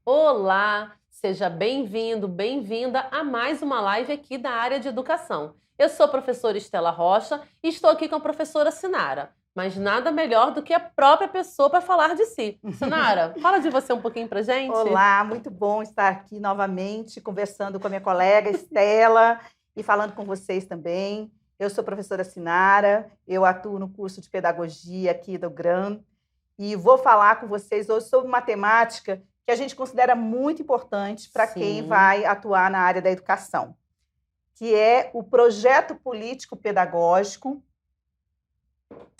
Olá, seja bem-vindo, bem-vinda a mais uma live aqui da área de educação. Eu sou a professora Estela Rocha e estou aqui com a professora Sinara, mas nada melhor do que a própria pessoa para falar de si. Sinara, fala de você um pouquinho pra gente. Olá, muito bom estar aqui novamente conversando com a minha colega Estela e falando com vocês também. Eu sou professora Sinara, eu atuo no curso de pedagogia aqui do GRAM e vou falar com vocês hoje sobre uma temática que a gente considera muito importante para quem Sim, vai atuar na área da educação, que é o projeto político pedagógico.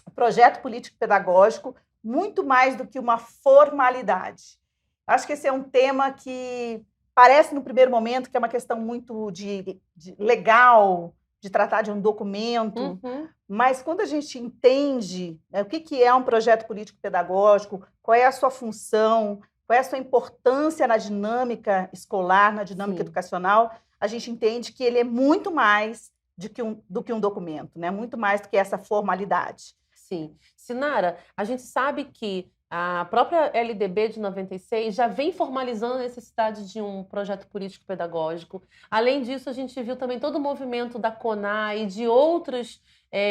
O projeto político pedagógico, muito mais do que uma formalidade. Acho que esse é um tema que parece, no primeiro momento, que é uma questão muito de legal, de tratar de um documento, uhum, mas quando a gente entende, né, o que é um projeto político pedagógico, qual é a sua função, qual é a sua importância na dinâmica escolar, na dinâmica sim. educacional, a gente entende que ele é muito mais do que um documento, né? Muito mais do que essa formalidade. Sim. Sinara, a gente sabe que a própria LDB de 96 já vem formalizando a necessidade de um projeto político pedagógico. Além disso, a gente viu também todo o movimento da CONAI e de outros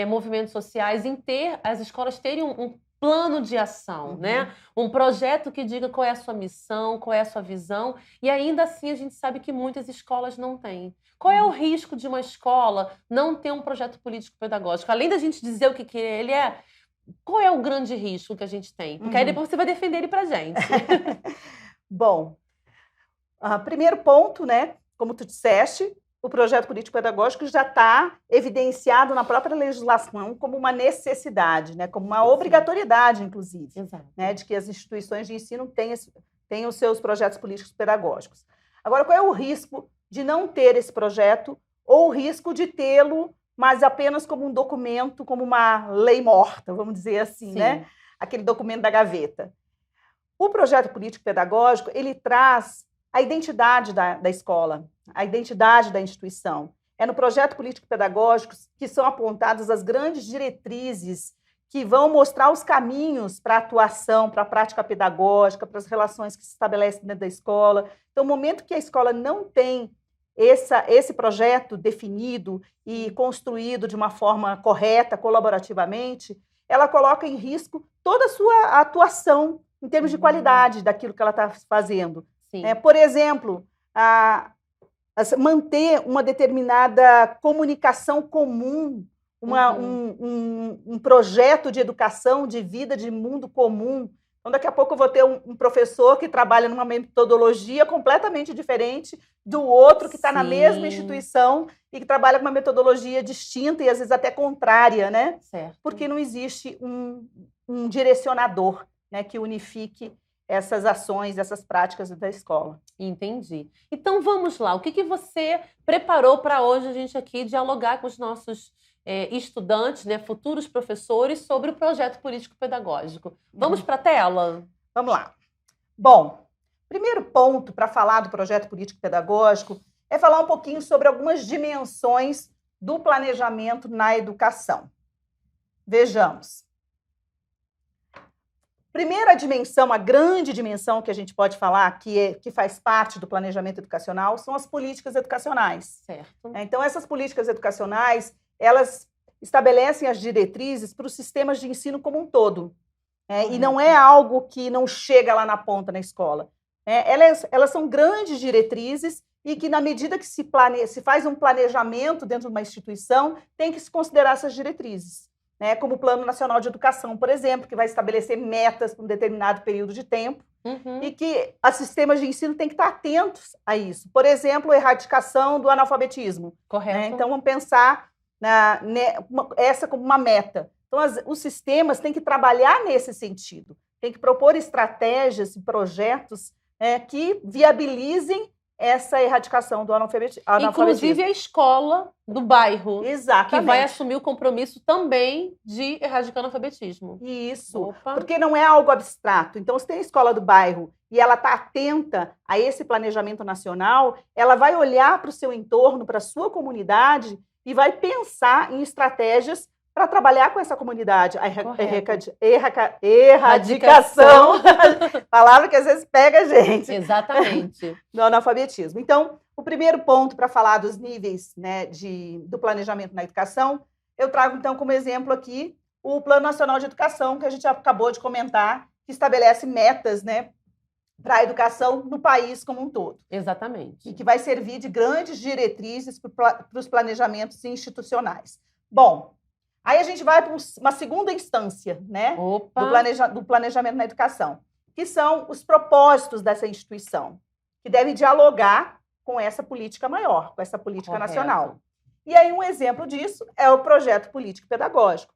movimentos sociais em ter as escolas terem um plano de ação, né? Uhum. Um projeto que diga qual é a sua missão, qual é a sua visão, e ainda assim a gente sabe que muitas escolas não têm. Qual é o Uhum. risco de uma escola não ter um projeto político pedagógico? Além da gente dizer o que ele é, qual é o grande risco que a gente tem? Porque aí Uhum. depois você vai defender ele pra gente. Bom, primeiro ponto, né? Como tu disseste, o projeto político-pedagógico já está evidenciado na própria legislação como uma necessidade, né? Como uma Sim, obrigatoriedade, inclusive, né? exato. De que as instituições de ensino tenham os seus projetos políticos pedagógicos. Agora, qual é o risco de não ter esse projeto ou o risco de tê-lo, mas apenas como um documento, como uma lei morta, vamos dizer assim, né? Sim. Aquele documento da gaveta. O projeto político-pedagógico, ele traz a identidade da escola, a identidade da instituição. É no projeto político-pedagógico que são apontadas as grandes diretrizes que vão mostrar os caminhos para a atuação, para a prática pedagógica, para as relações que se estabelecem dentro da escola. Então, no momento que a escola não tem esse projeto definido e construído de uma forma correta, colaborativamente, ela coloca em risco toda a sua atuação em termos de Hum, qualidade daquilo que ela está fazendo. sim. Por exemplo, manter uma determinada comunicação comum, Uhum. um projeto de educação, de vida, de mundo comum. Então, daqui a pouco eu vou ter um professor que trabalha numa metodologia completamente diferente do outro que está na mesma Sim, instituição e que trabalha com uma metodologia distinta e às vezes até contrária, né? Porque certo. não existe um direcionador, né, que unifique essas ações, essas práticas da escola. Entendi. Então vamos lá. O que que você preparou para hoje a gente aqui dialogar com os nossos estudantes, né, futuros professores, sobre o projeto político-pedagógico? Vamos Uhum. para a tela? Vamos lá. Bom, primeiro ponto para falar do projeto político-pedagógico é falar um pouquinho sobre algumas dimensões do planejamento na educação. Vejamos. Primeira dimensão, a grande dimensão que a gente pode falar, que faz parte do planejamento educacional, são as políticas educacionais. Certo. Então, essas políticas educacionais, elas estabelecem as diretrizes para os sistemas de ensino como um todo. E não é Correto. algo que não chega lá na ponta na escola. Elas são grandes diretrizes e que, na medida que se faz um planejamento dentro de uma instituição, tem que se considerar essas diretrizes. Como o Plano Nacional de Educação, por exemplo, que vai estabelecer metas para um determinado período de tempo e Uhum. que os sistemas de ensino têm que estar atentos a isso. Por exemplo, a erradicação do analfabetismo. Então, Correto. vamos pensar essa como uma meta. Então, os sistemas têm que trabalhar nesse sentido, têm que propor estratégias e projetos que viabilizem essa erradicação do Inclusive analfabetismo. a escola do bairro, que vai Exatamente. assumir o compromisso também de erradicar o analfabetismo. Isso, Opa, porque não é algo abstrato. Então, se tem a escola do bairro e ela está atenta a esse planejamento nacional, ela vai olhar para o seu entorno, para a sua comunidade e vai pensar em estratégias para trabalhar com essa comunidade, a Correto. erradicação, palavra que às vezes pega a gente, Exatamente. do analfabetismo. Então, o primeiro ponto para falar dos níveis, né, do planejamento na educação, eu trago, então, como exemplo aqui, o Plano Nacional de Educação, que a gente acabou de comentar, que estabelece metas, né, para a educação no país como um todo. Exatamente. E que vai servir de grandes diretrizes para os planejamentos institucionais. Bom, aí a gente vai para uma segunda instância, né, do planejamento na educação, que são os propósitos dessa instituição, que devem dialogar com essa política maior, com essa política nacional. E aí um exemplo disso é o projeto político-pedagógico.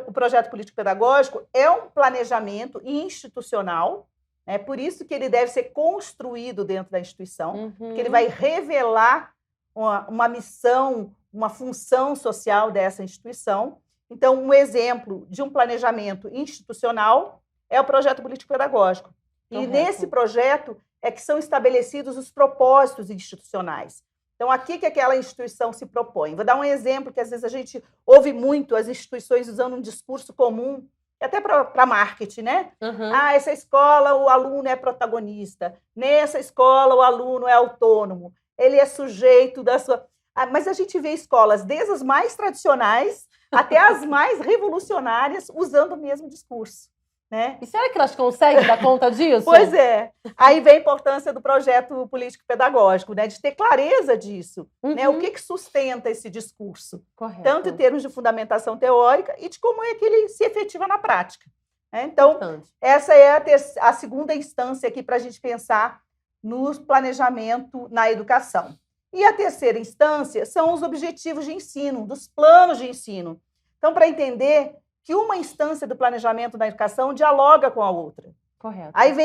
O projeto político-pedagógico é um planejamento institucional, né? Por isso que ele deve ser construído dentro da instituição, porque ele vai revelar uma missão, uma função social dessa instituição. Então, um exemplo de um planejamento institucional é o projeto político-pedagógico. E nesse projeto é que são estabelecidos os propósitos institucionais. Então, aqui que aquela instituição se propõe. Vou dar um exemplo que às vezes a gente ouve muito as instituições usando um discurso comum, até para marketing, né? Essa escola o aluno é protagonista, nessa escola o aluno é autônomo, ele é sujeito da sua... Mas a gente vê escolas desde as mais tradicionais até as mais revolucionárias usando o mesmo discurso. Né? E será que elas conseguem dar conta disso? Pois é. Aí vem a importância do projeto político-pedagógico, né? De ter clareza disso. Né? O que sustenta esse discurso? Correto. Tanto em termos de fundamentação teórica e de como é que ele se efetiva na prática. Né? Então, essa é a segunda instância aqui para a gente pensar no planejamento na educação. E a terceira instância são os objetivos de ensino, dos planos de ensino. Então, para entender que uma instância do planejamento da educação dialoga com a outra. Correto. Aí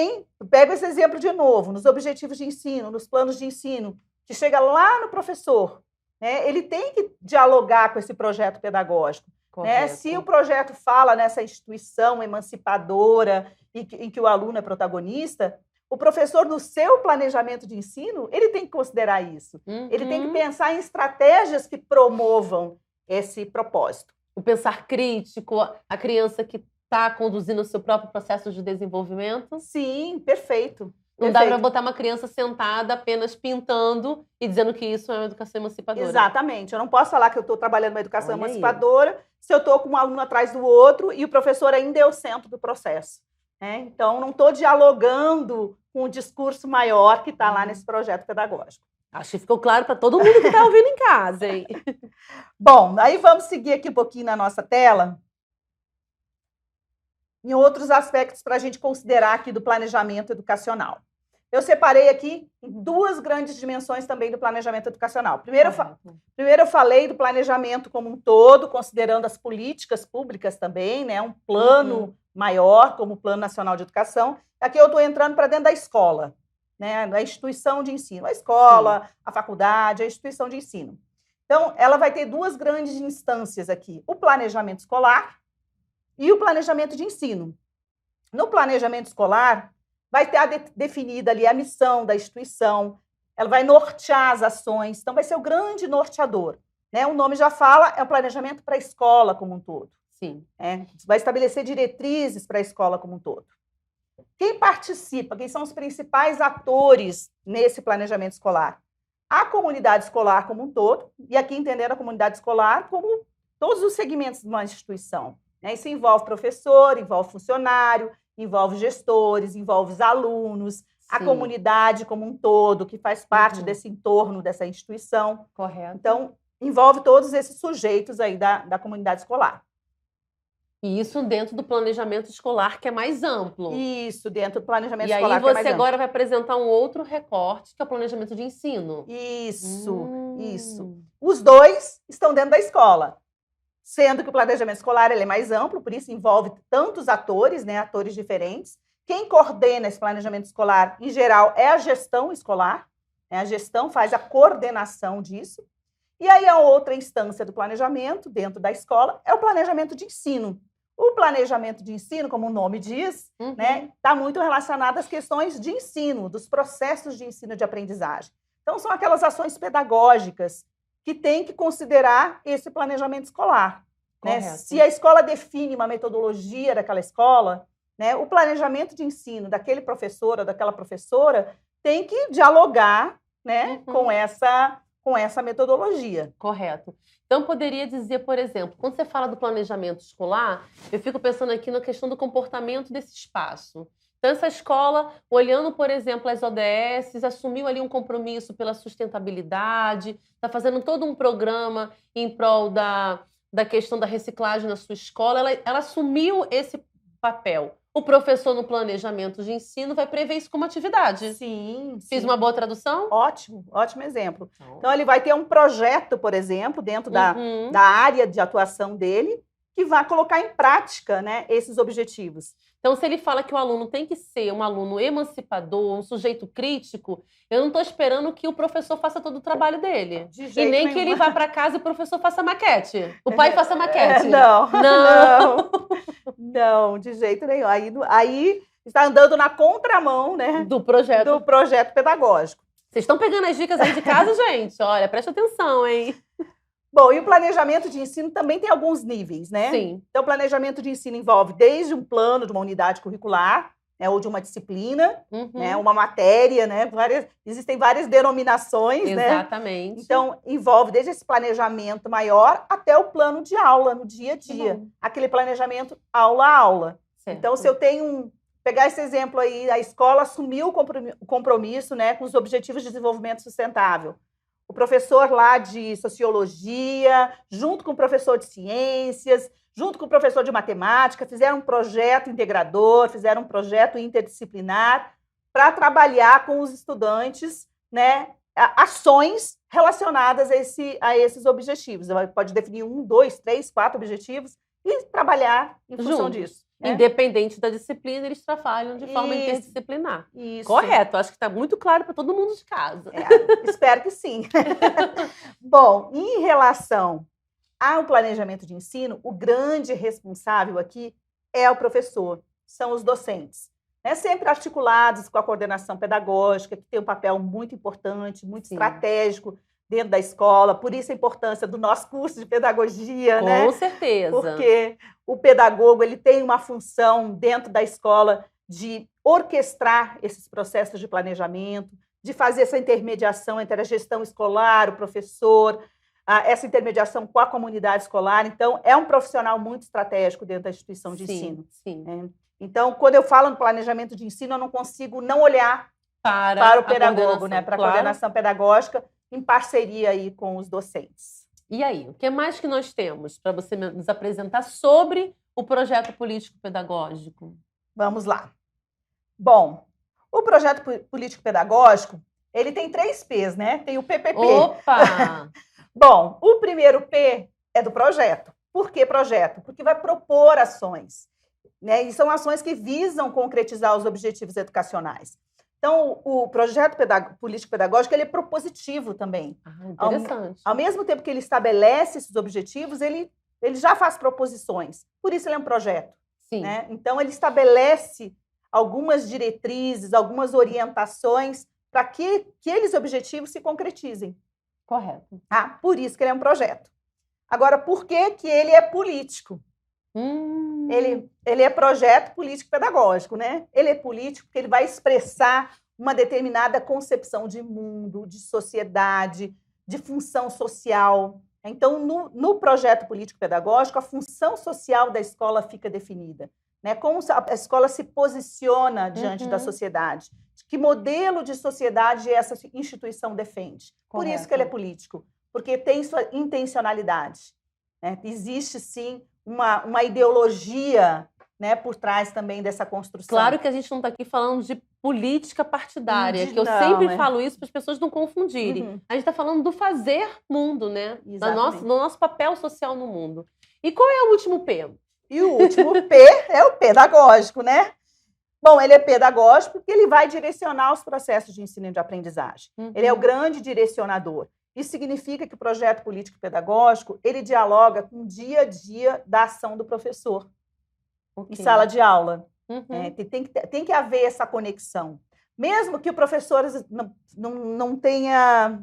pego esse exemplo de novo, nos objetivos de ensino, nos planos de ensino, que chega lá no professor, né? Ele tem que dialogar com esse projeto pedagógico. Né? Se o projeto fala nessa instituição emancipadora em que o aluno é protagonista, o professor, no seu planejamento de ensino, ele tem que considerar isso. Ele tem que pensar em estratégias que promovam esse propósito. O pensar crítico, a criança que está conduzindo o seu próprio processo de desenvolvimento. Sim, perfeito. Não dá para botar uma criança sentada apenas pintando e dizendo que isso é uma educação emancipadora. Exatamente. Eu não posso falar que eu estou trabalhando uma educação emancipadora se eu estou com um aluno atrás do outro e o professor ainda é o centro do processo. Né? Então, não estou dialogando com o discurso maior que está lá nesse projeto pedagógico. Acho que ficou claro para todo mundo que está ouvindo em casa, hein? Bom, aí vamos seguir aqui um pouquinho na nossa tela. Em outros aspectos para a gente considerar aqui do planejamento educacional. Eu separei aqui duas grandes dimensões também do planejamento educacional. Primeiro eu falei do planejamento como um todo, considerando as políticas públicas também, né? Um plano maior, como o Plano Nacional de Educação. Aqui eu estou entrando para dentro da escola. Né, a instituição de ensino, a escola, a faculdade, a instituição de ensino. Então, ela vai ter duas grandes instâncias aqui, o planejamento escolar e o planejamento de ensino. No planejamento escolar, vai ter definida ali a missão da instituição, ela vai nortear as ações, então vai ser o grande norteador. Né? O nome já fala, é o planejamento para a escola como um todo. Sim. Vai estabelecer diretrizes para a escola como um todo. Quem participa? Quem são os principais atores nesse planejamento escolar? A comunidade escolar como um todo, e aqui entender a comunidade escolar como todos os segmentos de uma instituição. Né? Isso envolve professor, envolve funcionário, envolve gestores, envolve os alunos, a comunidade como um todo, que faz parte desse entorno dessa instituição. Correto. Então, envolve todos esses sujeitos aí da comunidade escolar. E isso dentro do planejamento escolar, que é mais amplo. Isso, dentro do planejamento escolar, que é mais amplo. E aí você agora vai apresentar um outro recorte, que é o planejamento de ensino. Isso. Os dois estão dentro da escola. Sendo que o planejamento escolar ele é mais amplo, por isso envolve tantos atores, né, atores diferentes. Quem coordena esse planejamento escolar, em geral, é a gestão escolar. Né? A gestão faz a coordenação disso. E aí a outra instância do planejamento, dentro da escola, é o planejamento de ensino. O planejamento de ensino, como o nome diz, né, está muito relacionado às questões de ensino, dos processos de ensino e de aprendizagem. Então, são aquelas ações pedagógicas que tem que considerar esse planejamento escolar. né? Se a escola define uma metodologia daquela escola, né, o planejamento de ensino daquele professor ou daquela professora tem que dialogar, né, com essa metodologia. Correto. Então, poderia dizer, por exemplo, quando você fala do planejamento escolar, eu fico pensando aqui na questão do comportamento desse espaço. Então, essa escola, olhando, por exemplo, as ODS, assumiu ali um compromisso pela sustentabilidade, está fazendo todo um programa em prol da questão da reciclagem na sua escola, ela assumiu esse papel. O professor, no planejamento de ensino, vai prever isso como atividade. Sim. Fiz uma boa tradução? Ótimo, ótimo exemplo. Então, ele vai ter um projeto, por exemplo, dentro da área de atuação dele, que vai colocar em prática, né, esses objetivos. Então, se ele fala que o aluno tem que ser um aluno emancipador, um sujeito crítico, eu não estou esperando que o professor faça todo o trabalho dele. De jeito e nem nenhum. que ele vá para casa e o professor faça maquete. O pai faça maquete. Não, de jeito nenhum. Aí está andando na contramão, né, do projeto pedagógico. Vocês estão pegando as dicas aí de casa, gente? Olha, presta atenção, hein? Bom, e o planejamento de ensino também tem alguns níveis, né? Sim. Então, o planejamento de ensino envolve desde um plano de uma unidade curricular, né, ou de uma disciplina, né, uma matéria, né? Existem várias denominações, Exatamente. Né? Então, envolve desde esse planejamento maior até o plano de aula, no dia a dia. Aquele planejamento aula a aula. Certo. Então, se eu tenho pegar esse exemplo aí, a escola assumiu o compromisso, né, com os Objetivos de Desenvolvimento Sustentável. O professor lá de sociologia, junto com o professor de ciências, junto com o professor de matemática, fizeram um projeto integrador, fizeram um projeto interdisciplinar para trabalhar com os estudantes, né, ações relacionadas a esses objetivos. Pode definir 1, 2, 3, 4 objetivos e trabalhar em função disso. Independente da disciplina, eles trabalham de forma interdisciplinar. Isso. Correto, acho que está muito claro para todo mundo de casa. Espero que sim. Bom, em relação ao planejamento de ensino, o grande responsável aqui é o professor, são os docentes. Né? Sempre articulados com a coordenação pedagógica, que tem um papel muito importante, muito estratégico dentro da escola, por isso a importância do nosso curso de pedagogia, né? Com certeza. Porque o pedagogo ele tem uma função dentro da escola de orquestrar esses processos de planejamento, de fazer essa intermediação entre a gestão escolar, o professor, essa intermediação com a comunidade escolar. Então, é um profissional muito estratégico dentro da instituição de ensino. Sim. Né? Então, quando eu falo no planejamento de ensino, eu não consigo não olhar para o pedagogo, né? Para a coordenação pedagógica, em parceria aí com os docentes. E aí, o que mais que nós temos para você nos apresentar sobre o projeto político-pedagógico? Vamos lá. Bom, o projeto político-pedagógico, ele tem 3 P's, né? Tem o PPP. Opa! Bom, o primeiro P é do projeto. Por que projeto? Porque vai propor ações, né? E são ações que visam concretizar os objetivos educacionais. Então, o projeto político-pedagógico ele é propositivo também. Interessante. Ao mesmo tempo que ele estabelece esses objetivos, ele já faz proposições. Por isso ele é um projeto. Sim. Né? Então, ele estabelece algumas diretrizes, algumas orientações para que aqueles objetivos se concretizem. Correto. Por isso que ele é um projeto. Agora, por que ele é político? Ele é projeto político-pedagógico, né? Ele é político porque ele vai expressar uma determinada concepção de mundo, de sociedade, de função social. Então, no projeto político-pedagógico, a função social da escola fica definida. Né? Como a escola se posiciona diante da sociedade. Que modelo de sociedade essa instituição defende. Correto. Por isso que ele é político, porque tem sua intencionalidade. Né? Existe, sim, uma ideologia, né, por trás também dessa construção. Claro que a gente não está aqui falando de política partidária, que eu sempre falo isso para as pessoas não confundirem. A gente está falando do fazer mundo, né? Do nosso papel social no mundo. E qual é o último P? E o último P é o pedagógico, né? Bom, ele é pedagógico porque ele vai direcionar os processos de ensino e de aprendizagem. Ele é o grande direcionador. Isso significa que o projeto político-pedagógico, ele dialoga com o dia a dia da ação do professor em sala de aula. Tem que haver essa conexão. Mesmo que o professor não tenha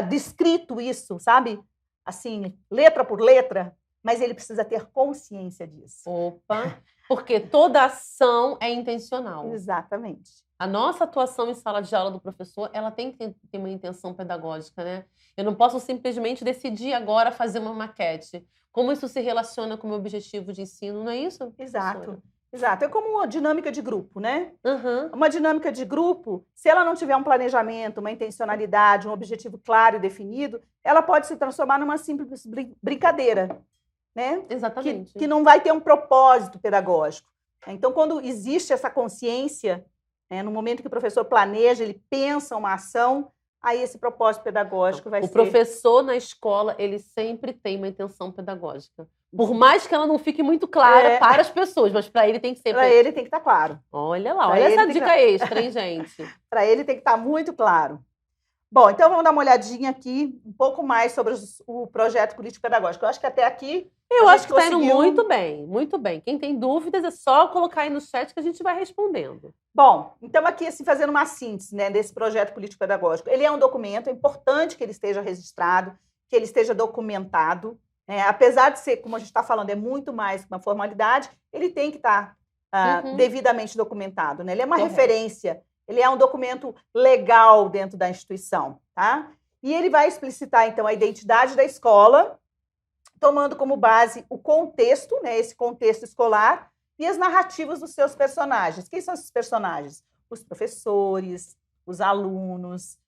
descrito isso, sabe? Assim, letra por letra, mas ele precisa ter consciência disso. Opa, porque toda ação é intencional. Exatamente. A nossa atuação em sala de aula do professor, ela tem que ter uma intenção pedagógica, né? Eu não posso simplesmente decidir agora fazer uma maquete. Como isso se relaciona com o meu objetivo de ensino, não é isso? Exato. Professora? Exato. É como uma dinâmica de grupo, né? Uhum. Uma dinâmica de grupo, se ela não tiver um planejamento, uma intencionalidade, um objetivo claro e definido, ela pode se transformar numa simples brincadeira, né? Exatamente. Que não vai ter um propósito pedagógico. Então, quando existe essa consciência, né, no momento que o professor planeja, ele pensa uma ação, aí esse propósito pedagógico vai ser... O professor na escola, ele sempre tem uma intenção pedagógica. Por mais que ela não fique muito clara para as pessoas, mas para ele tem que ser... Para ele tem que estar claro. Olha lá, olha essa dica extra, hein, gente? Para ele tem que estar muito claro. Bom, então vamos dar uma olhadinha aqui um pouco mais sobre o projeto político-pedagógico. Eu acho que até aqui... Eu acho que está indo muito bem, muito bem. Quem tem dúvidas é só colocar aí no chat que a gente vai respondendo. Bom, então aqui assim, fazendo uma síntese, né, desse projeto político-pedagógico. Ele é um documento, é importante que ele esteja registrado, que ele esteja documentado. Apesar de ser, como a gente está falando, é muito mais que uma formalidade, ele tem que estar devidamente documentado, né? Ele é uma referência, ele é um documento legal dentro da instituição, tá? E ele vai explicitar, então, a identidade da escola, tomando como base o contexto, né, esse contexto escolar, e as narrativas dos seus personagens. Quem são esses personagens? Os professores, os alunos.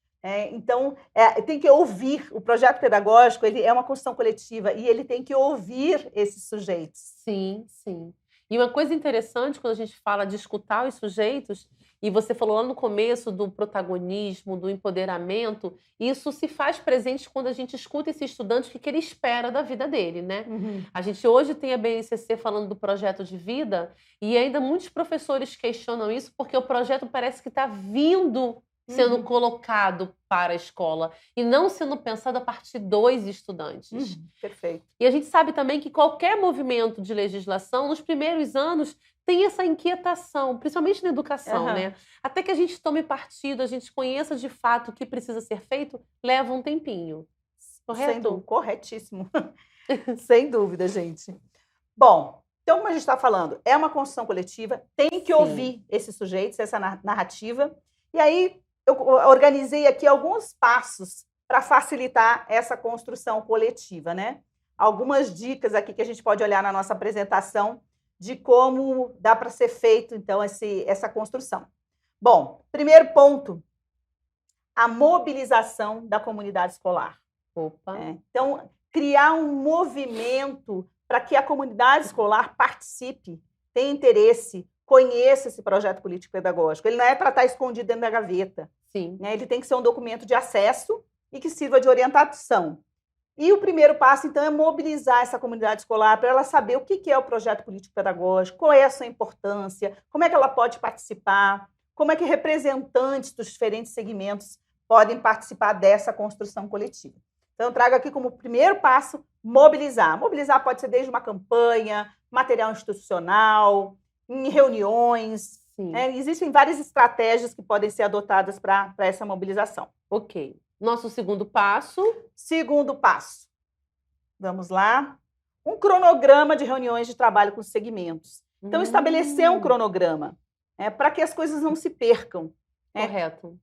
Então, tem que ouvir. O projeto pedagógico, ele é uma construção coletiva e ele tem que ouvir esses sujeitos. Sim, sim. E uma coisa interessante quando a gente fala de escutar os sujeitos, e você falou lá no começo do protagonismo, do empoderamento, isso se faz presente quando a gente escuta esse estudante, o que ele espera da vida dele, né? Uhum. A gente hoje tem a BNCC falando do projeto de vida, e ainda muitos professores questionam isso, porque o projeto parece que está vindo sendo colocado para a escola e não sendo pensado a partir dos estudantes. Perfeito. E a gente sabe também que qualquer movimento de legislação, nos primeiros anos, tem essa inquietação, principalmente na educação, né? Até que a gente tome partido, a gente conheça de fato o que precisa ser feito, leva um tempinho. Correto? Corretíssimo. Sem dúvida, gente. Bom, então, como a gente está falando, é uma construção coletiva, tem que ouvir esses sujeitos, essa narrativa. E aí, eu organizei aqui alguns passos para facilitar essa construção coletiva, né? Algumas dicas aqui que a gente pode olhar na nossa apresentação de como dá para ser feito, então, essa construção. Bom, primeiro ponto, a mobilização da comunidade escolar. Então, criar um movimento para que a comunidade escolar participe, tenha interesse, conheça esse projeto político-pedagógico. Ele não é para estar escondido dentro da gaveta. Sim. Ele tem que ser um documento de acesso e que sirva de orientação. E o primeiro passo, então, é mobilizar essa comunidade escolar para ela saber o que é o projeto político-pedagógico, qual é a sua importância, como é que ela pode participar, como é que representantes dos diferentes segmentos podem participar dessa construção coletiva. Então, eu trago aqui como primeiro passo, mobilizar. Mobilizar pode ser desde uma campanha, material institucional, em reuniões. Existem várias estratégias que podem ser adotadas para essa mobilização. Ok. Nosso segundo passo. Segundo passo. Vamos lá. Um cronograma de reuniões de trabalho com os segmentos. Então, estabelecer um cronograma para que as coisas não se percam. Correto.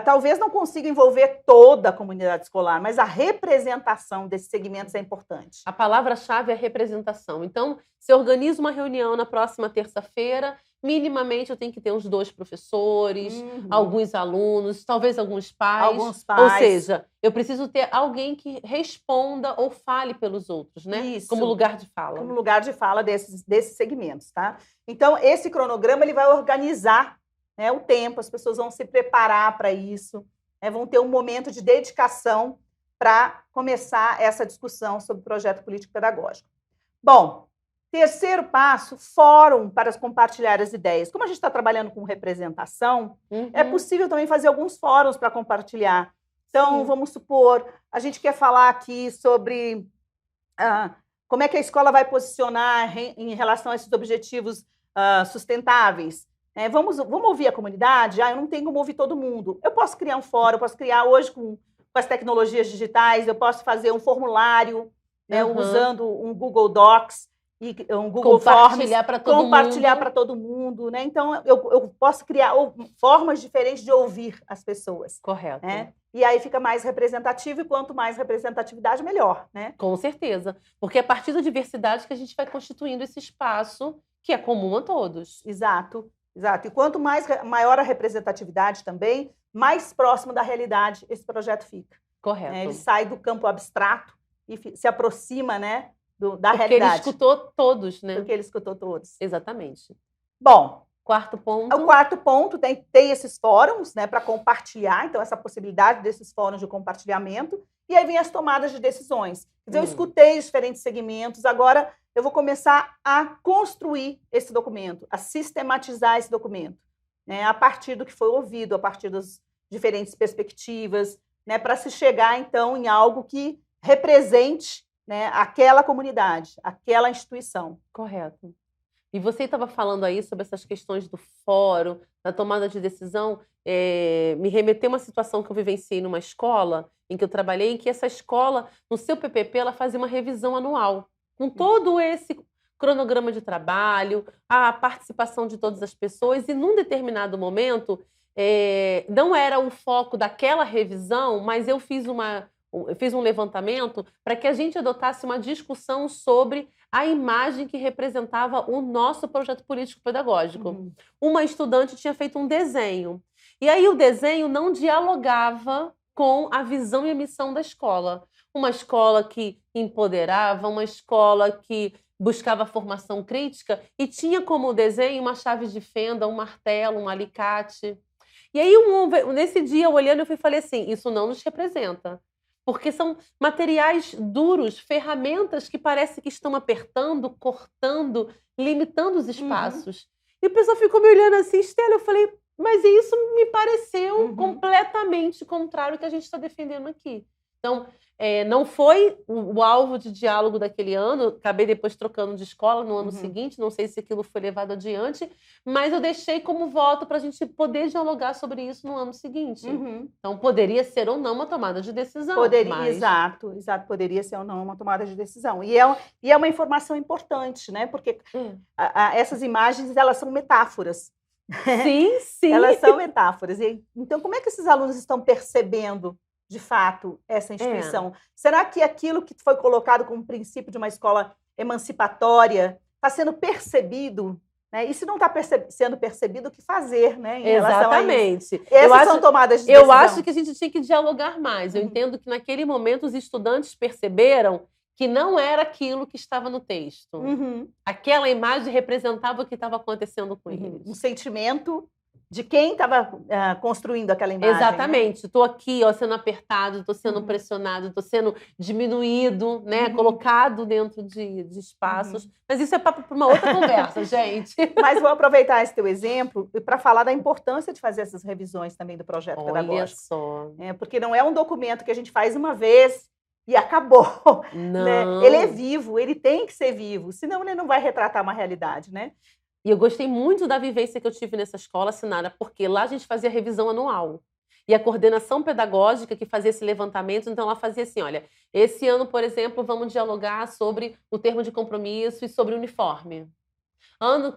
Talvez não consiga envolver toda a comunidade escolar, mas a representação desses segmentos é importante. A palavra-chave é representação. Então, se eu organizo uma reunião na próxima terça-feira, minimamente eu tenho que ter uns 2 professores, alguns alunos, talvez alguns pais. Alguns pais. Ou seja, eu preciso ter alguém que responda ou fale pelos outros, né? Isso. Como lugar de fala. Como lugar de fala desses segmentos, tá? Então, esse cronograma ele vai organizar o tempo, as pessoas vão se preparar para isso, vão ter um momento de dedicação para começar essa discussão sobre o projeto político-pedagógico. Bom, terceiro passo, fórum para compartilhar as ideias. Como a gente está trabalhando com representação, é possível também fazer alguns fóruns para compartilhar. Então, vamos supor, a gente quer falar aqui sobre como é que a escola vai posicionar em relação a esses objetivos sustentáveis. Vamos ouvir a comunidade? Eu não tenho como ouvir todo mundo. Eu posso criar um fórum, eu posso criar hoje com as tecnologias digitais, eu posso fazer um formulário né, usando um Google Docs e um Google compartilhar para todo compartilhar para todo mundo, né? Então eu posso criar formas diferentes de ouvir as pessoas. Correto. Né? E aí fica mais representativo, e quanto mais representatividade, melhor, né? Com certeza. Porque é a partir da diversidade que a gente vai constituindo esse espaço que é comum a todos. Exato, exato. E quanto maior a representatividade também, mais próximo da realidade esse projeto fica. Correto. Né? Ele sai do campo abstrato e se aproxima, né, da realidade. Porque ele escutou todos, né? Porque ele escutou todos. Exatamente. Bom, quarto ponto. O quarto ponto tem esses fóruns, né, para compartilhar, então essa possibilidade desses fóruns de compartilhamento, e aí vem as tomadas de decisões. Quer dizer, eu escutei os diferentes segmentos, agora eu vou começar a construir esse documento, a sistematizar esse documento, né, a partir do que foi ouvido, a partir das diferentes perspectivas, né, para se chegar, então, em algo que represente, né, aquela comunidade, aquela instituição. Correto. E você estava falando aí sobre essas questões do fórum, da tomada de decisão, me remeteu a uma situação que eu vivenciei numa escola em que eu trabalhei, em que essa escola, no seu PPP, ela fazia uma revisão anual, com todo esse cronograma de trabalho, a participação de todas as pessoas, e num determinado momento, não era o foco daquela revisão, mas eu fiz um levantamento para que a gente adotasse uma discussão sobre a imagem que representava o nosso projeto político-pedagógico. Uma estudante tinha feito um desenho, e aí o desenho não dialogava com a visão e a missão da escola. Uma escola que empoderava, uma escola que buscava formação crítica e tinha como desenho uma chave de fenda, um martelo, um alicate. E aí, nesse dia, olhando, eu falei assim, isso não nos representa. Porque são materiais duros, ferramentas que parece que estão apertando, cortando, limitando os espaços. E o pessoal ficou me olhando assim, Estela, eu falei, mas isso me pareceu completamente contrário ao que a gente está defendendo aqui. Então, não foi o alvo de diálogo daquele ano, acabei depois trocando de escola no ano seguinte, não sei se aquilo foi levado adiante, mas eu deixei como voto para a gente poder dialogar sobre isso no ano seguinte. Então, poderia ser ou não uma tomada de decisão. Poderia, exato, poderia ser ou não uma tomada de decisão. E é uma informação importante, né? Porque essas imagens, elas são metáforas. Sim, sim. Elas são metáforas. Então, como é que esses alunos estão percebendo de fato, essa instituição? Será que aquilo que foi colocado como princípio de uma escola emancipatória está sendo percebido? Né? E se não está sendo percebido, o que fazer, né, em relação a isso? Essas são tomadas de decisão. Eu acho que a gente tinha que dialogar mais. Eu entendo que naquele momento os estudantes perceberam que não era aquilo que estava no texto. Aquela imagem representava o que estava acontecendo com eles. Um sentimento de quem estava construindo aquela imagem. Exatamente. Estou aqui, sendo apertado, estou sendo pressionado, estou sendo diminuído, né? Colocado dentro de espaços. Mas isso é papo para uma outra conversa, gente. Mas vou aproveitar esse teu exemplo para falar da importância de fazer essas revisões também do projeto pedagógico. Olha só. Porque não é um documento que a gente faz uma vez e acabou. Não. Né? Ele é vivo, ele tem que ser vivo, senão ele não vai retratar uma realidade, né? E eu gostei muito da vivência que eu tive nessa escola, Sinara, porque lá a gente fazia revisão anual. E a coordenação pedagógica que fazia esse levantamento, então ela fazia assim, olha, esse ano, por exemplo, vamos dialogar sobre o termo de compromisso e sobre o uniforme.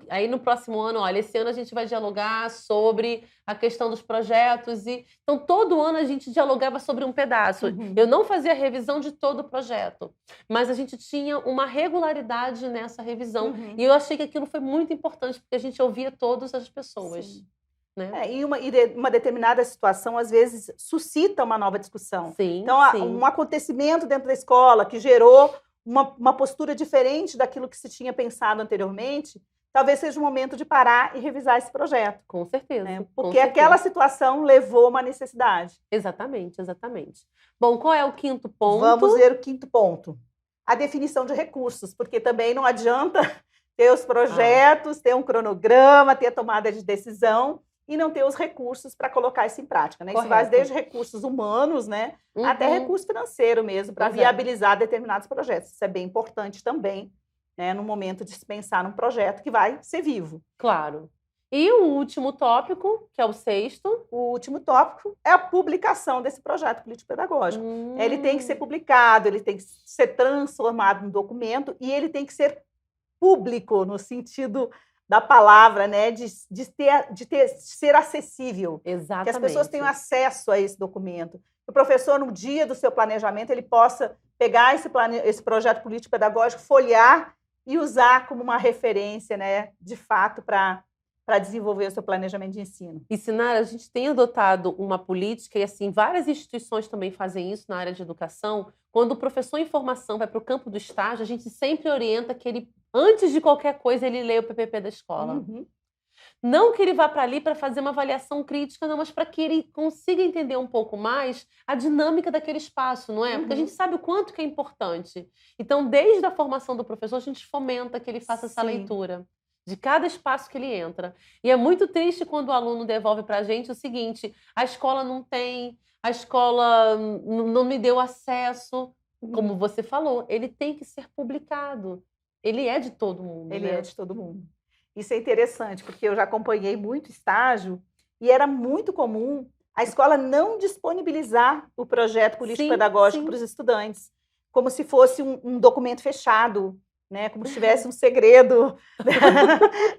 Aí no próximo ano, olha, esse ano a gente vai dialogar sobre a questão dos projetos. Então, todo ano a gente dialogava sobre um pedaço. Eu não fazia a revisão de todo o projeto, mas a gente tinha uma regularidade nessa revisão. E eu achei que aquilo foi muito importante, porque a gente ouvia todas as pessoas. Né? E uma determinada situação, às vezes, suscita uma nova discussão. Então, um acontecimento dentro da escola que gerou uma postura diferente daquilo que se tinha pensado anteriormente, talvez seja o momento de parar e revisar esse projeto. Com certeza. Né? Porque aquela situação levou a uma necessidade. Exatamente, exatamente. Bom, qual é o quinto ponto? Vamos ver o quinto ponto. A definição de recursos, porque também não adianta ter os projetos, ter um cronograma, ter a tomada de decisão e não ter os recursos para colocar isso em prática. Né? Isso vai desde recursos humanos, né, até recurso financeiro mesmo, para viabilizar determinados projetos. Isso é bem importante também, né, no momento de se pensar num projeto que vai ser vivo. Claro. E o último tópico, que é o sexto. O último tópico é a publicação desse projeto político-pedagógico. Ele tem que ser publicado, ele tem que ser transformado em documento e ele tem que ser público, no sentido da palavra, né, de ser acessível. Exatamente. Que as pessoas tenham acesso a esse documento. O professor, no dia do seu planejamento, ele possa pegar esse projeto político-pedagógico, folhear e usar como uma referência, né, de fato, para desenvolver o seu planejamento de ensino. E, Sinara, a gente tem adotado uma política, e assim, várias instituições também fazem isso na área de educação. Quando o professor em formação vai para o campo do estágio, a gente sempre orienta que ele, antes de qualquer coisa, ele leia o PPP da escola. Uhum. Não que ele vá para ali para fazer uma avaliação crítica, não, mas para que ele consiga entender um pouco mais a dinâmica daquele espaço, não é? Porque a gente sabe o quanto que é importante. Então, desde a formação do professor, a gente fomenta que ele faça essa leitura de cada espaço que ele entra. E é muito triste quando o aluno devolve para a gente o seguinte: a escola não tem, a escola não me deu acesso. Como você falou, ele tem que ser publicado. Ele é de todo mundo. Ele né? é de todo mundo. Isso é interessante, porque eu já acompanhei muito estágio e era muito comum a escola não disponibilizar o projeto político-pedagógico para os estudantes, como se fosse um documento fechado, né? Como se tivesse um segredo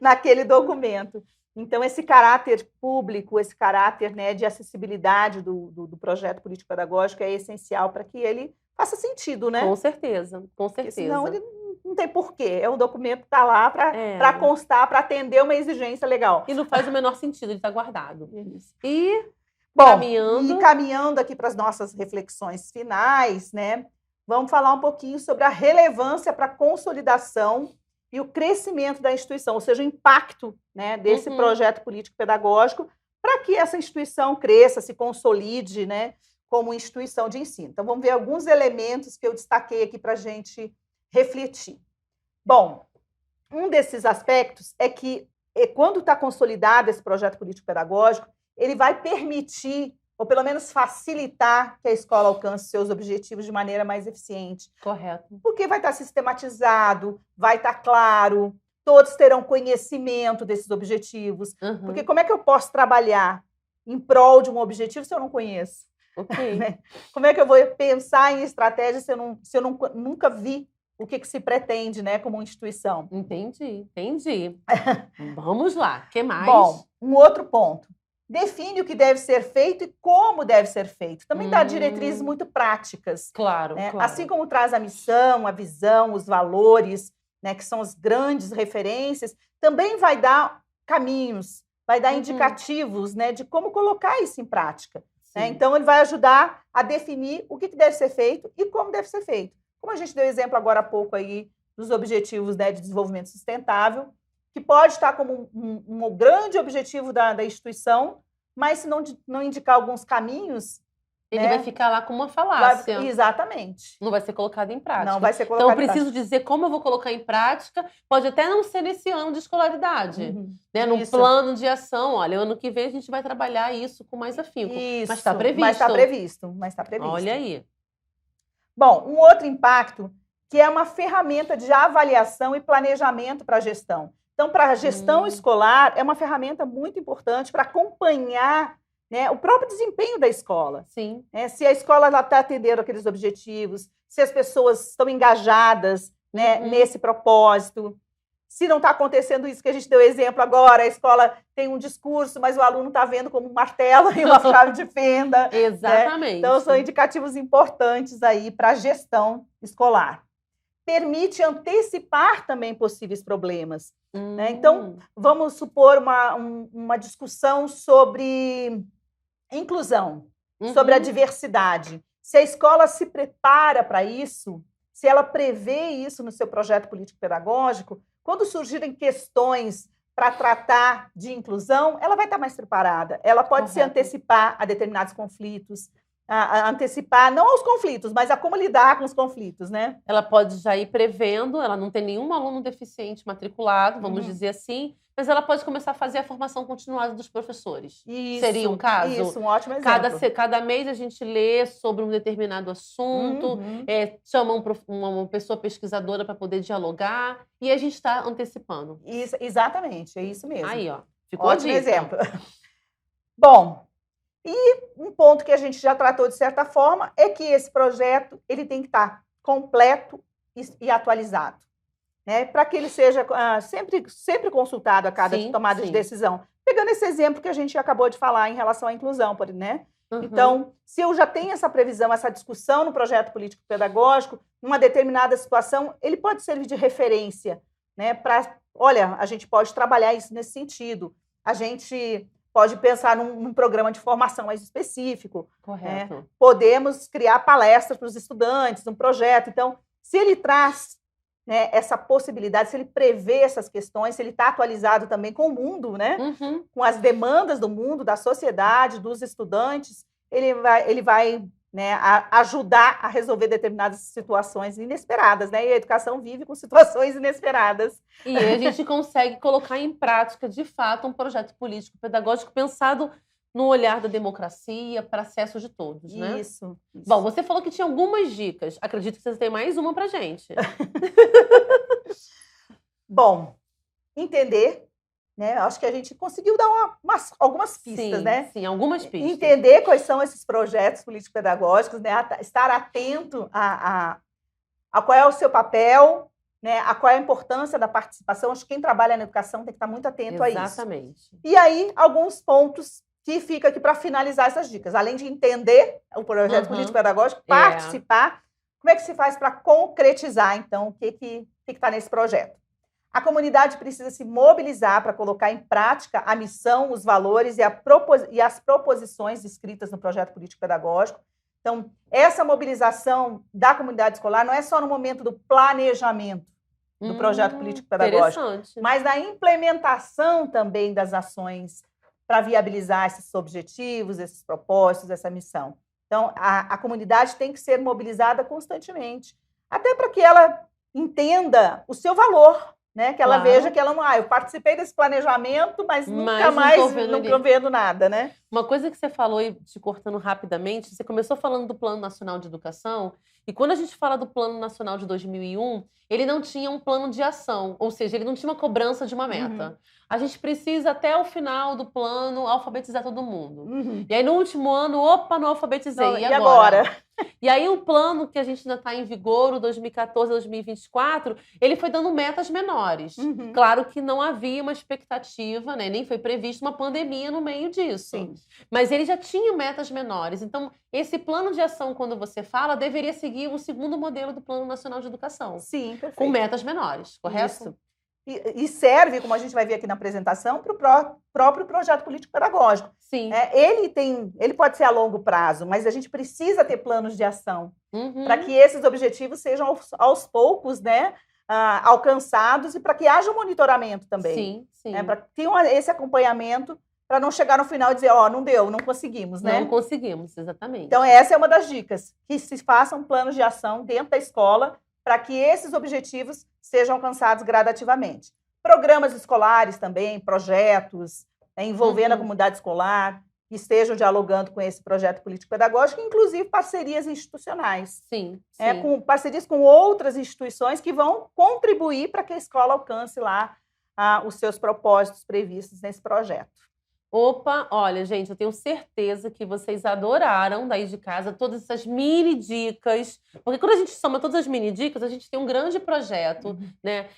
naquele documento. Então, esse caráter público, esse caráter, né, de acessibilidade do projeto político-pedagógico é essencial para que ele faça sentido, né? Com certeza, com certeza. Porque senão ele não tem porquê. É um documento que está lá para constar, para atender uma exigência legal. E não faz o menor sentido, ele está guardado. Isso. E, caminhando aqui para as nossas reflexões finais, né? Vamos falar um pouquinho sobre a relevância para a consolidação e o crescimento da instituição, ou seja, o impacto, né, desse projeto político-pedagógico para que essa instituição cresça, se consolide, né, como instituição de ensino. Então, vamos ver alguns elementos que eu destaquei aqui para a gente refletir. Bom, um desses aspectos é que, quando está consolidado esse projeto político-pedagógico, ele vai permitir, ou pelo menos facilitar, que a escola alcance seus objetivos de maneira mais eficiente. Correto. Porque vai estar sistematizado, vai estar claro, todos terão conhecimento desses objetivos. Porque como é que eu posso trabalhar em prol de um objetivo se eu não conheço? Ok. Como é que eu vou pensar em estratégia se eu nunca vi o que se pretende, né, como instituição? Entendi. Vamos lá, o que mais? Bom, um outro ponto. Define o que deve ser feito e como deve ser feito. Também dá diretrizes muito práticas. Claro, né? claro. Assim como traz a missão, a visão, os valores, né, que são as grandes referências, também vai dar caminhos, vai dar indicativos, né, de como colocar isso em prática. Né? Então, ele vai ajudar a definir o que deve ser feito e como deve ser feito. Como a gente deu exemplo agora há pouco aí dos objetivos, né, de desenvolvimento sustentável, que pode estar como um grande objetivo da instituição, mas se não indicar alguns caminhos... Ele vai ficar lá como uma falácia. Exatamente. Não vai ser colocado em prática. Não vai ser colocado em prática. Então, eu preciso dizer como eu vou colocar em prática. Pode até não ser nesse ano de escolaridade. Né? Num plano de ação. Olha, ano que vem a gente vai trabalhar isso com mais afinco. Isso, mas está previsto. Mas está previsto. Olha aí. Bom, um outro impacto que é uma ferramenta de avaliação e planejamento para a gestão. Então, para a gestão escolar, é uma ferramenta muito importante para acompanhar, né, o próprio desempenho da escola. Sim. Se a escola está atendendo aqueles objetivos, se as pessoas estão engajadas, né, nesse propósito, se não está acontecendo isso que a gente deu exemplo agora, a escola tem um discurso, mas o aluno está vendo como um martelo e uma chave de fenda. Exatamente. Né? Então, são indicativos importantes aí para a gestão escolar. Permite antecipar também possíveis problemas. Né? Então, vamos supor uma discussão sobre inclusão, sobre a diversidade. Se a escola se prepara para isso, se ela prevê isso no seu projeto político-pedagógico, quando surgirem questões para tratar de inclusão, ela vai estar mais preparada. Ela pode se antecipar a determinados conflitos, a antecipar, não aos conflitos, mas a como lidar com os conflitos, né? Ela pode já ir prevendo, ela não tem nenhum aluno deficiente matriculado, vamos dizer assim, mas ela pode começar a fazer a formação continuada dos professores. Isso, seria um caso? Isso, um ótimo exemplo. Cada mês a gente lê sobre um determinado assunto, chama uma pessoa pesquisadora para poder dialogar, e a gente está antecipando. Isso, exatamente, é isso mesmo. Aí, ó. Ficou Ótimo a dica. exemplo. Bom, e um ponto que a gente já tratou de certa forma é que esse projeto ele tem que estar completo e atualizado, né? Para que ele seja sempre consultado a cada tomada de decisão. Pegando esse exemplo que a gente acabou de falar em relação à inclusão, né? Então, se eu já tenho essa previsão, essa discussão no projeto político-pedagógico, numa determinada situação, ele pode servir de referência, né? Olha, a gente pode trabalhar isso nesse sentido. A gente pode pensar num programa de formação mais específico. Correto. Né? Podemos criar palestras para os estudantes, um projeto. Então, se ele traz, né, essa possibilidade, se ele prevê essas questões, se ele está atualizado também com o mundo, né? Com as demandas do mundo, da sociedade, dos estudantes, ele vai né, ajudar a resolver determinadas situações inesperadas, né? E a educação vive com situações inesperadas. E aí a gente consegue colocar em prática, de fato, um projeto político-pedagógico pensado no olhar da democracia, para acesso de todos, né? Isso. Bom, você falou que tinha algumas dicas. Acredito que você tem mais uma pra gente. Bom, entender, né? Acho que a gente conseguiu dar algumas pistas, né? Sim, algumas pistas. Entender quais são esses projetos político-pedagógicos, né? Estar atento a qual é o seu papel, né? A qual é a importância da participação. Acho que quem trabalha na educação tem que estar muito atento a isso. Exatamente. E aí, alguns pontos que fica aqui para finalizar essas dicas. Além de entender o projeto político-pedagógico, participar, como é que se faz para concretizar, então, o que está nesse projeto? A comunidade precisa se mobilizar para colocar em prática a missão, os valores e as proposições escritas no projeto político-pedagógico. Então, essa mobilização da comunidade escolar não é só no momento do planejamento do projeto político-pedagógico, mas na implementação também das ações para viabilizar esses objetivos, esses propósitos, essa missão. Então, a comunidade tem que ser mobilizada constantemente, até para que ela entenda o seu valor, né? Que ela veja que ela não... eu participei desse planejamento, mas nunca mais não estou vendo nada, né? Uma coisa que você falou, e te cortando rapidamente, você começou falando do Plano Nacional de Educação, e quando a gente fala do Plano Nacional de 2001, ele não tinha um plano de ação, ou seja, ele não tinha uma cobrança de uma meta. A gente precisa, até o final do plano, alfabetizar todo mundo. E aí, no último ano, não alfabetizei. Não, e agora? E aí, o plano que a gente ainda está em vigor, o 2014 a 2024, ele foi dando metas menores. Claro que não havia uma expectativa, né? Nem foi prevista uma pandemia no meio disso. Sim. Mas ele já tinha metas menores. Então, esse plano de ação, quando você fala, deveria seguir o segundo modelo do Plano Nacional de Educação. Sim, perfeito. Com metas menores, correto? Isso. E serve, como a gente vai ver aqui na apresentação, para o próprio projeto político-pedagógico. Sim. Ele pode ser a longo prazo, mas a gente precisa ter planos de ação para que esses objetivos sejam aos poucos, né, alcançados e para que haja um monitoramento também. Sim, sim. Para ter esse acompanhamento, para não chegar no final e dizer, não deu, não conseguimos, né? Não conseguimos, exatamente. Então, essa é uma das dicas, que se façam planos de ação dentro da escola para que esses objetivos sejam alcançados gradativamente. Programas escolares também, projetos, envolvendo a comunidade escolar, que estejam dialogando com esse projeto político-pedagógico, inclusive parcerias institucionais. Sim. Com parcerias com outras instituições que vão contribuir para que a escola alcance lá os seus propósitos previstos nesse projeto. Opa, olha, gente, eu tenho certeza que vocês adoraram daí de casa todas essas mini dicas, porque quando a gente soma todas as mini dicas, a gente tem um grande projeto, né?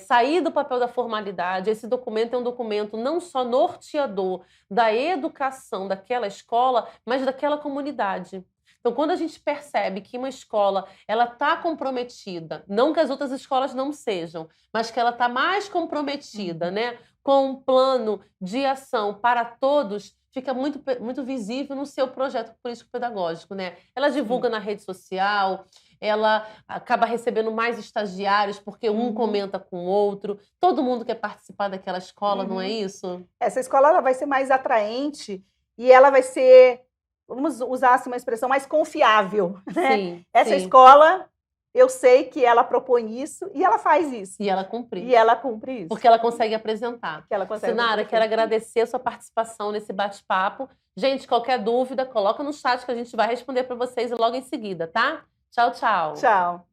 Sair do papel da formalidade. Esse documento é um documento não só norteador da educação daquela escola, mas daquela comunidade. Então, quando a gente percebe que uma escola ela está comprometida, não que as outras escolas não sejam, mas que ela está mais comprometida, né, com um plano de ação para todos, fica muito, muito visível no seu projeto político-pedagógico, né? Ela divulga na rede social, ela acaba recebendo mais estagiários, porque um comenta com o outro, todo mundo quer participar daquela escola, não é isso? Essa escola ela vai ser mais atraente e ela vai ser, vamos usar assim, uma expressão mais confiável, né? Sim, essa escola, eu sei que ela propõe isso e ela faz isso. E ela cumpre. E ela cumpre isso. Porque ela consegue apresentar. Sinara, quero agradecer a sua participação nesse bate-papo. Gente, qualquer dúvida, coloca no chat que a gente vai responder para vocês logo em seguida, tá? Tchau, tchau. Tchau.